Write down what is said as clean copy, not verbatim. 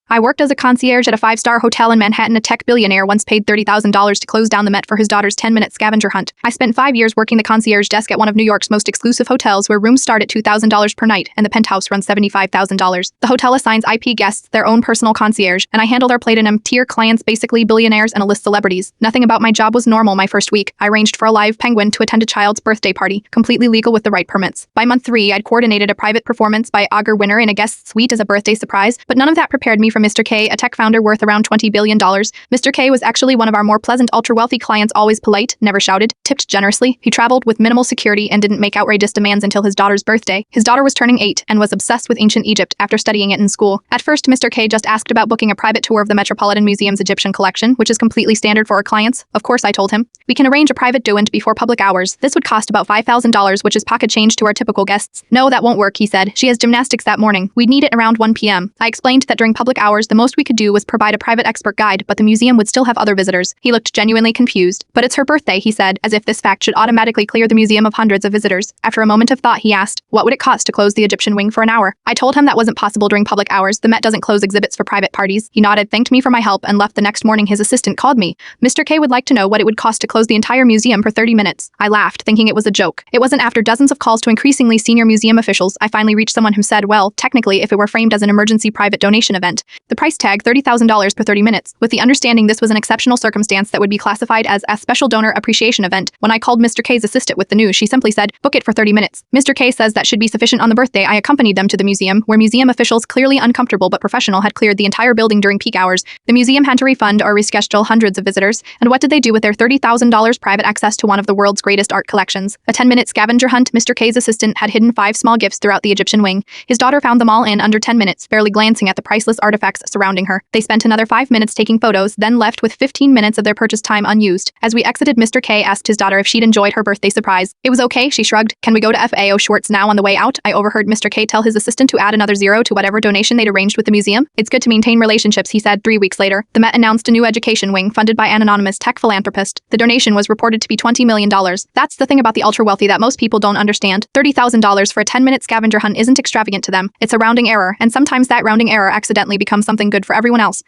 I worked as a concierge at a five-star hotel in Manhattan. A tech billionaire once paid $30,000 to close down the Met for his daughter's 10-minute scavenger hunt. I spent 5 years working the concierge desk at one of New York's most exclusive hotels where rooms start at $2,000 per night and the penthouse runs $75,000. The hotel assigns IP guests their own personal concierge, and I handle their platinum-tier clients, basically billionaires and A-list celebrities. Nothing about my job was normal my first week. I arranged for a live penguin to attend a child's birthday party, completely legal with the right permits. By month 3, I'd coordinated a private performance by Augur winner in a guest suite as a birthday surprise, but none of that prepared me for Mr. K, a tech founder worth around $20 billion. Mr. K was actually one of our more pleasant, ultra-wealthy clients, always polite, never shouted, tipped generously. He traveled with minimal security and didn't make outrageous demands until his daughter's birthday. His daughter was turning 8 and was obsessed with ancient Egypt after studying it in school. At first, Mr. K just asked about booking a private tour of the Metropolitan Museum's Egyptian collection, which is completely standard for our clients. Of course, I told him. We can arrange a private doint before public hours. This would cost about $5,000, which is pocket change to our typical guests. No, that won't work, he said. She has gymnastics that morning. We'd need it around 1 p.m. I explained that during public hours, the most we could do was provide a private expert guide, but the museum would still have other visitors. He looked genuinely confused. But it's her birthday, he said, as if this fact should automatically clear the museum of hundreds of visitors. After a moment of thought, he asked, what would it cost to close the Egyptian wing for an hour? I told him that wasn't possible during public hours. The Met doesn't close exhibits for private parties. He nodded, thanked me for my help, and left. The next morning, his assistant called me. Mr. K would like to know what it would cost to close the entire museum for 30 minutes. I laughed, thinking it was a joke. It wasn't. After dozens of calls to increasingly senior museum officials, I finally reached someone who said, well, technically, if it were framed as an emergency private donation event, the price tag $30,000 per 30 minutes, with the understanding this was an exceptional circumstance that would be classified as a special donor appreciation event. When I called Mr. K's assistant with the news, she simply said, book it for 30 minutes. Mr. K says that should be sufficient. On the birthday, I accompanied them to the museum, where museum officials, clearly uncomfortable but professional, had cleared the entire building during peak hours. The museum had to refund or reschedule hundreds of visitors, and what did they do with their $30,000? Private access to one of the world's greatest art collections. A 10-minute scavenger hunt. Mr. K's assistant had hidden 5 small gifts throughout the Egyptian wing. His daughter found them all in under 10 minutes, barely glancing at the priceless artifacts surrounding her. They spent another 5 minutes taking photos, then left with 15 minutes of their purchase time unused. As we exited, Mr. K asked his daughter if she'd enjoyed her birthday surprise. It was okay, she shrugged. Can we go to FAO Schwartz now? On the way out, I overheard Mr. K tell his assistant to add another 0 to whatever donation they'd arranged with the museum. It's good to maintain relationships, he said. 3 weeks later, the Met announced a new education wing funded by an anonymous tech philanthropist. The donation was reported to be $20 million. That's the thing about the ultra-wealthy that most people don't understand. $30,000 for a 10-minute scavenger hunt isn't extravagant to them. It's a rounding error, and sometimes that rounding error accidentally becomes something good for everyone else.